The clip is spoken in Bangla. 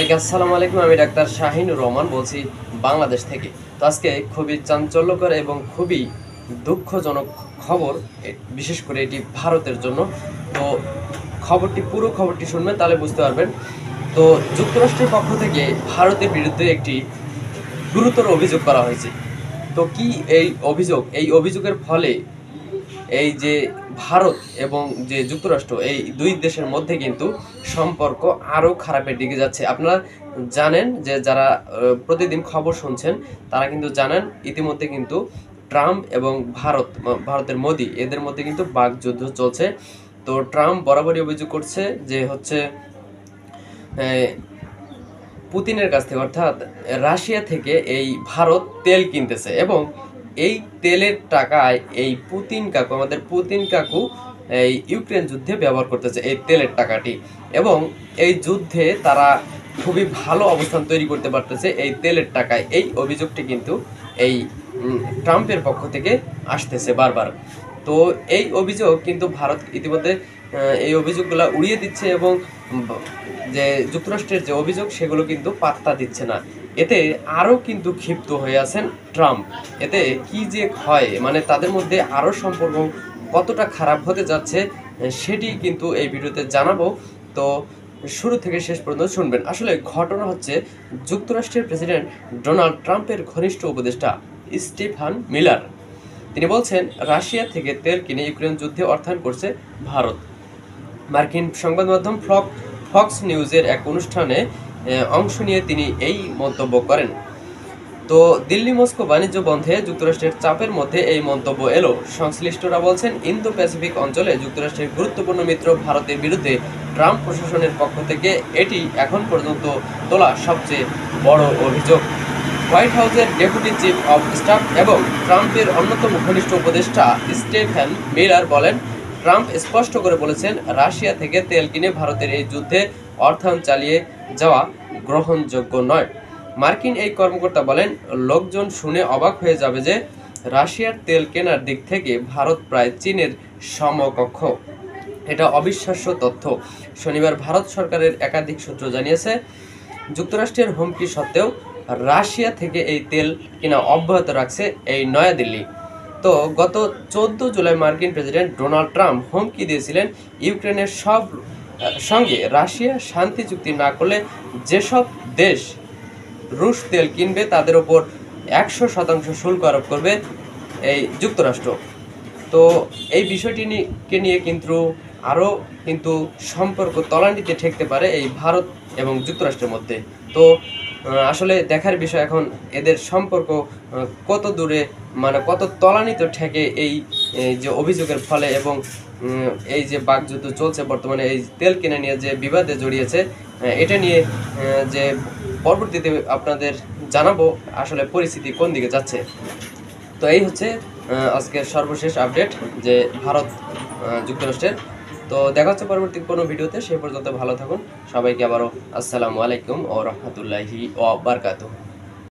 সবাইকে আসসালামু আলাইকুম। আমি ডাক্তার শাহিনুর রহমান বলছি বাংলাদেশ থেকে। তো আজকে খুবই চাঞ্চল্যকর এবং খুবই দুঃখজনক খবর, বিশেষ করে এটি ভারতের জন্য। তো পুরো খবরটি শুনবেন, তাহলে বুঝতে পারবেন। তো যুক্তরাষ্ট্রের পক্ষ থেকে ভারতের বিরুদ্ধে একটি গুরুতর অভিযোগ করা হয়েছে। তো কি এই অভিযোগের ফলে এই যে ভারত এবং যে যুক্তরাষ্ট্র, এই দুই দেশের মধ্যে কিন্তু সম্পর্ক আরও খারাপের দিকে যাচ্ছে। আপনারা জানেন যে যারা প্রতিদিন খবর শুনছেন তারা কিন্তু জানেন ইতিমধ্যে কিন্তু ট্রাম্প এবং ভারতের মোদি এদের মধ্যে কিন্তু বাকযুদ্ধ চলছে। তো ট্রাম্প বরাবরই অভিযোগ করছে যে হচ্ছে পুতিনের কাছ থেকে, অর্থাৎ রাশিয়া থেকে এই ভারত তেল কিনতেছে এবং এই তেলের টাকায় এই আমাদের পুতিন কাকু এই ইউক্রেন যুদ্ধে ব্যবহার করতেছে এই তেলের টাকাটি, এবং এই যুদ্ধে তারা খুবই ভালো অবস্থান তৈরি করতে পারতেছে এই তেলের টাকায়। এই অভিযোগটি কিন্তু এই ট্রাম্পের পক্ষ থেকে আসতেছে বারবার। তো এই অভিযোগ কিন্তু ভারত ইতিমধ্যে এই অভিযোগগুলো উড়িয়ে দিচ্ছে এবং যে যুক্তরাষ্ট্রের যে অভিযোগ সেগুলো কিন্তু পাত্তা দিচ্ছে না। এতে আরও কিন্তু ক্ষিপ্ত হয়ে আছেন ট্রাম্প। এতে কি যে হয়, মানে তাদের মধ্যে আরও সম্পর্ক কতটা খারাপ হতে যাচ্ছে সেটি কিন্তু এই ভিডিওতে জানাবো। তো শুরু থেকে শেষ পর্যন্ত শুনবেন। আসলে ঘটনা হচ্ছে, যুক্তরাষ্ট্রের প্রেসিডেন্ট ডোনাল্ড ট্রাম্পের ঘনিষ্ঠ উপদেষ্টা স্টিফান মিলার তিনি বলছেন, রাশিয়া থেকে তেল কিনে ইউক্রেন যুদ্ধে অর্থায়ন করছে ভারত। মার্কিন সংবাদ মাধ্যম ফক্স নিউজের এক অনুষ্ঠানে অংশ নিয়ে তিনি এই মন্তব্য করেন। তো দিল্লি মস্কো বাণিজ্য বন্ধে যুক্তরাষ্ট্রের চাপের মধ্যে এই মন্তব্য এলো। সংশ্লিষ্টরা বলছেন, ইন্দো প্যাসিফিক অঞ্চলে যুক্তরাষ্ট্রের গুরুত্বপূর্ণ মিত্র ভারতের বিরুদ্ধে ট্রাম্প প্রশাসনের পক্ষ থেকে এটি এখন পর্যন্ত তোলা সবচেয়ে বড় অভিযোগ। হোয়াইট হাউসের ডেপুটি চিফ অব স্টাফ এবং ট্রাম্পের অন্যতম ঘনিষ্ঠ উপদেষ্টা স্টিফেন মিলার বলেন, ট্রাম্প স্পষ্ট করে বলেছেন, রাশিয়া থেকে তেল কিনে ভারতের এই যুদ্ধে অর্থায়ন চালিয়ে যাওয়া গ্রহণযোগ্য নয়। মার্কিন এই কর্মকর্তা বলেন, লোকজন শুনে অবাক হয়ে যাবে যে রাশিয়ার তেল কেনার দিক থেকে ভারত প্রায় চীনের সমকক্ষ। এটা অবিশ্বাস্য তথ্য। শনিবার ভারত সরকারের একাধিক সূত্র জানিয়েছে, যুক্তরাষ্ট্রের হুমকি সত্ত্বেও রাশিয়া থেকে এই তেল কেনা অব্যাহত রাখছে এই নয়াদিল্লি। তো গত 14 জুলাই মার্কিন প্রেসিডেন্ট ডোনাল্ড ট্রাম্প হুমকি দিয়েছিলেন, ইউক্রেনের সঙ্গে রাশিয়া শান্তি চুক্তি না করলে যেসব দেশ রুশ তেল কিনবে তাদের ওপর 100% শুল্ক আরোপ করবে এই যুক্তরাষ্ট্র। তো এই বিষয়টিকে নিয়ে কিন্তু আরও কিন্তু সম্পর্ক তলানিতে ঠেকতে পারে এই ভারত এবং যুক্তরাষ্ট্রের মধ্যে। তো আসলে দেখার বিষয় এখন এদের সম্পর্ক কত দূরে, মানে কত তলানিতে ঠেকে এই যে অভিযোগের ফলে, এবং এই যে বাকযুদ্ধ চলছে বর্তমানে এই তেল কিনে নিয়ে যে বিবাদে জড়িয়েছে, এটা নিয়ে যে পরবর্তীতে আপনাদের জানাবো আসলে পরিস্থিতি কোন দিকে যাচ্ছে। তো এই হচ্ছে আজকের সর্বশেষ আপডেট যে ভারত যুক্তরাষ্ট্রের। তো দেখা হচ্ছে পরবর্তী কোনো ভিডিওতে। সে পর্যন্ত ভালো থাকুন। সবাইকে আবারও আসসালামু আলাইকুম ওয়া রাহমাতুল্লাহি ওয়া বারাকাতুহু।